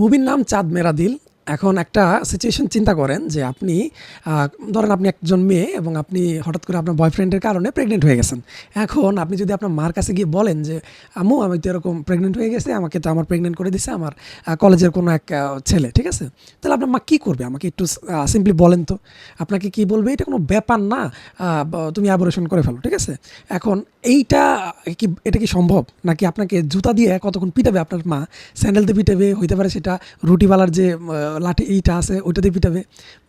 মুভির নাম চাঁদ মেরা দিল। এখন একটা সিচুয়েশন চিন্তা করেন যে আপনি ধরেন আপনি একজন মেয়ে এবং আপনি হঠাৎ করে আপনার বয়ফ্রেন্ডের কারণে প্রেগনেন্ট হয়ে গেছেন। এখন আপনি যদি আপনার মার কাছে গিয়ে বলেন যে আম্মু আমি তো এরকম প্রেগনেন্ট হয়ে গেছে, আমাকে তো আমার প্রেগনেন্ট করে দিছে আমার কলেজের কোনো এক ছেলে, ঠিক আছে? তাহলে আপনার মা কী করবে? আমাকে একটু সিম্পলি বলেন তো। আপনাকে কি বলবে? এটা কোনো ব্যাপার না, তুমি অ্যাবর্শন করে ফেলো, ঠিক আছে? এখন এইটা এটা কি সম্ভব? নাকি আপনাকে জুতা দিয়ে কতক্ষণ পিটাবে আপনার মা? স্যান্ডেল দিয়ে পিটাবে, হইতে পারে সেটা রুটিওয়ালার যে লাঠি এইটা আছে ওইটা দিয়ে পিটাবে।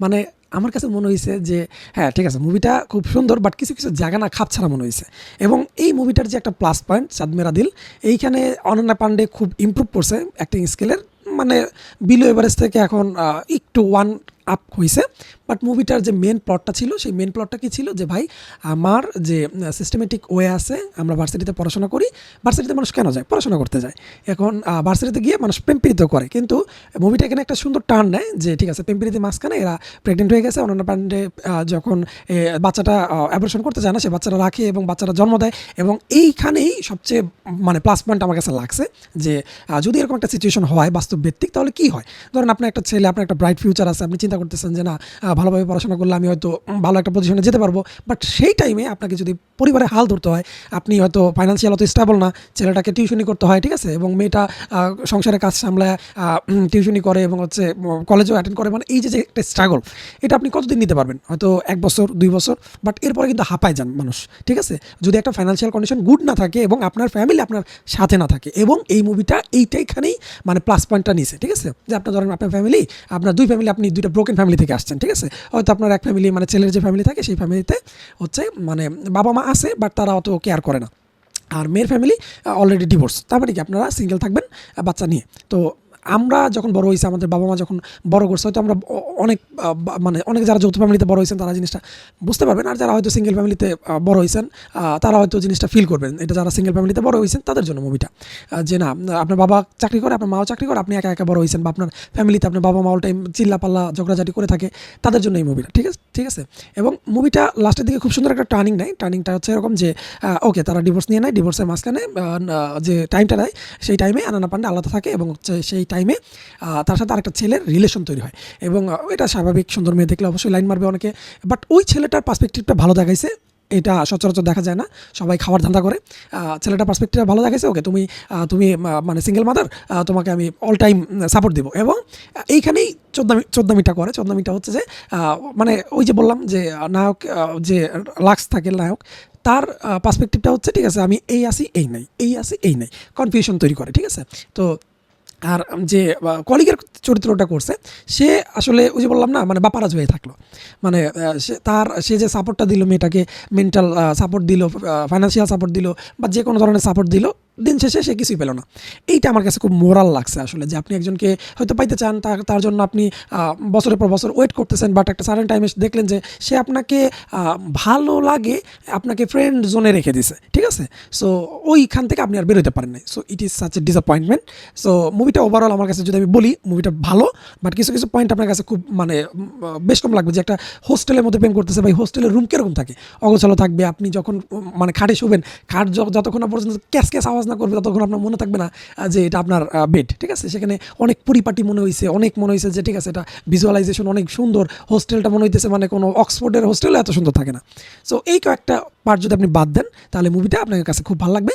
মানে আমার কাছে মনে হয়েছে যে হ্যাঁ ঠিক আছে, মুভিটা খুব সুন্দর, বাট কিছু কিছু জায়গা না খাপ ছাড়া মনে হয়েছে। এবং এই মুভিটার যে একটা প্লাস পয়েন্ট চাঁদ মেরা দিল, এইখানে অনন্যা পান্ডে খুব ইমপ্রুভ করছে অ্যাক্টিং স্কিলের। মানে বিলো এভারেজ থেকে এখন একটু ওয়ান আপ হয়েছে। বাট মুভিটার যে মেন প্লটটা ছিল, সেই মেন প্লটটা কী ছিল যে ভাই আমার যে সিস্টেমেটিক ওয়ে আছে, আমরা ভার্সিটিতে পড়াশোনা করি। ভার্সিটিতে মানুষ কেন যায়? পড়াশোনা করতে যায়। এখন ভার্সিটিতে গিয়ে মানুষ প্রেম প্রীতি করে, কিন্তু মুভিটা এখানে একটা সুন্দর টার্ন নেয় যে ঠিক আছে প্রেম প্রীতির মাঝখানে এরা প্রেগনেন্ট হয়ে গেছে। অনন্যা পান্ডে যখন বাচ্চাটা অ্যাবর্শন করতে যায় না, সে বাচ্চাটা রাখে এবং বাচ্চাটা জন্ম দেয়। এবং এইখানেই সবচেয়ে মানে প্লাস পয়েন্ট আমার কাছে লাগছে যে যদি এরকম একটা সিচুয়েশন হয় বাস্তব ভিত্তিক, তাহলে কী হয়? ধরেন আপনার একটা ছেলে, আপনার একটা ব্রাইট ফিউচার আছে, আপনি চিন্তা করতেছেন যে না ভালোভাবে পড়াশোনা করলে আমি হয়তো ভালো একটা পজিশনে যেতে পারবো। বাট সেই টাইমে আপনাকে যদি পরিবারে হাল ধরতে হয়, আপনি হয়তো ফাইন্যান্সিয়াল অত স্টেবল না, ছেলেটাকে টিউশনি করতে হয়, ঠিক আছে? এবং মেয়েটা সংসারের কাজ সামলায় টিউশনি করে এবং হচ্ছে কলেজও অ্যাটেন্ড করে। মানে এই যে একটা স্ট্রাগল, এটা আপনি কতদিন নিতে পারবেন? হয়তো 1 বছর 2 বছর, বাট এরপরে কিন্তু হাঁপায় যান মানুষ, ঠিক আছে? যদি একটা ফাইন্যান্সিয়াল কন্ডিশন গুড না থাকে এবং আপনার ফ্যামিলি আপনার সাথে না থাকে। এবং এই মুভিটা এইখানেই মানে প্লাস পয়েন্টটা নিছে, ঠিক আছে? যে আপনার ধরেন আপনার ফ্যামিলি, আপনার 2 ফ্যামিলি, আপনি 2টা ব্রোকেন ফ্যামিলি থেকে আসছেন, ঠিক আছে? হয়তো আপনার এক ফ্যামিলি মানে ছেলের যে ফ্যামিলি থাকে সেই ফ্যামিলিতে হচ্ছে মানে বাবা মা আছে, বাট তারা অত কেয়ার করে না। আর মেয়ের ফ্যামিলি অলরেডি ডিভোর্স। তার মানে কি আপনারা সিঙ্গেল থাকবেন বাচ্চা নিয়ে। তো আমরা যখন বড় হয়েছি, আমাদের বাবা মা যখন বড় করছে, হয়তো আমরা অনেক মানে অনেক যারা যৌথ ফ্যামিলিতে বড় হয়েছেন তারা জিনিসটা বুঝতে পারবেন। আর যারা হয়তো সিঙ্গেল ফ্যামিলিতে বড় হয়েছেন তারা হয়তো জিনিসটা ফিল করবেন। এটা যারা সিঙ্গেল ফ্যামিলিতে বড় হয়েছেন তাদের জন্য মুভিটা। যে না আপনার বাবা চাকরি করে, আপনার মাও চাকরি করে, আপনি একা একা বড় হয়েছেন, বা আপনার ফ্যামিলিতে আপনার বাবা মা অল টাইম চিল্লাপাল্লা ঝগড়াঝাটি করে থাকে, তাদের জন্য এই মুভিটা, ঠিক আছে? এবং মুভিটা লাস্টের দিকে খুব সুন্দর একটা টার্নিং নেয়। টার্নিংটা হচ্ছে এরকম যে ওকে তারা ডিভোর্স নিয়ে নেয়, ডিভোর্সের মাঝখানে যে টাইমটা নেয় সেই টাইমে অনন্যা পান্ডে আলাদা থাকে এবং হচ্ছে সেই টাইমে তার সাথে আরেকটা ছেলের রিলেশন তৈরি হয়। এবং এটা স্বাভাবিক, সুন্দর মেয়ে দেখলে অবশ্যই লাইন মারবে অনেকে। বাট ওই ছেলেটার পার্সপেক্টিভটা ভালো দেখাইছে, এটা সচরাচর দেখা যায় না, সবাই খাওয়ার ধান্দা করে। ছেলেটার পার্সপেক্টিভটা ভালো দেখাইছে, ওকে তুমি তুমি মানে সিঙ্গেল মাদার, তোমাকে আমি অল টাইম সাপোর্ট দেবো। এবং এইখানেই চোদ্দামিটা করে। চোদ্দামিটা হচ্ছে যে মানে ওই যে বললাম যে নায়ক যে লাক্স থাকে নায়ক, তার পার্সপেক্টিভটা হচ্ছে ঠিক আছে আমি এই আসি এই নাই, এই আসি এই নাই, কনফিউশন তৈরি করে, ঠিক আছে? তো আর যে কলিগের চরিত্রটা করছে সে আসলে ওই যে বললাম না মানে বাপারাজ হয়ে থাকলো। মানে সে যে সাপোর্টটা দিল মেয়েটাকে, মেন্টাল সাপোর্ট দিল, ফাইন্যান্সিয়াল সাপোর্ট দিল, বা যে কোনো ধরনের সাপোর্ট দিল, দিন শেষে সে কিছুই পেল না। এইটা আমার কাছে খুব মোরাল লাগছে আসলে, যে আপনি একজনকে হয়তো পাইতে চান, তার জন্য আপনি বছরের পর বছর ওয়েট করতেছেন, বাট একটা সাডেন টাইমে দেখলেন যে সে আপনাকে ভালো লাগে, আপনাকে ফ্রেন্ড জোনে রেখে দিছে, ঠিক আছে? সো ওইখান থেকে আপনি আর বেরোতে পারেন নাই। So it is such a disappointment. So মুভিটা ওভারঅল আমার কাছে যদি আমি বলি, মুভিটা ভালো, বাট কিছু কিছু পয়েন্ট আপনার কাছে খুব মানে বেশ কম লাগবে। যে একটা হোস্টেলের মধ্যে প্রেম করতেছে, ভাই হোস্টেলের রুম কীরকম থাকে? অগোছালো থাকবে। আপনি যখন মানে খাটে শুবেন, খাট যতক্ষণ না পর্যন্ত ক্যাস ক্যাস আওয়াজ না করবে ততক্ষণ আপনার মনে থাকবে না যে এটা আপনার বেড, ঠিক আছে? সেখানে অনেক পরিপাটি মনে হয়েছে, অনেক মনে হয়েছে যে ঠিক আছে এটা ভিজুয়ালাইজেশন অনেক সুন্দর। হোস্টেলটা মনে হইতেছে মানে কোনো অক্সফোর্ডের হোস্টেল এত সুন্দর থাকে না। সো এই কয়েকটা পার্ট যদি আপনি বাদ দেন, তাহলে মুভিটা আপনার কাছে খুব ভালো লাগবে।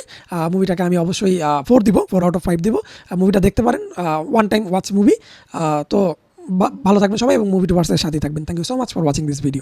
মুভিটাকে আমি অবশ্যই 4 দিব, 4 আউট অফ 5 দিব। মুভিটা দেখতে পারেন, ওয়ান টাইম ওয়াচ মুভি। তো ভালো থাকবেন সবাই এবং মুভিটি ওয়ার্সের সাথেই থাকবেন। Thank you so much for watching this video.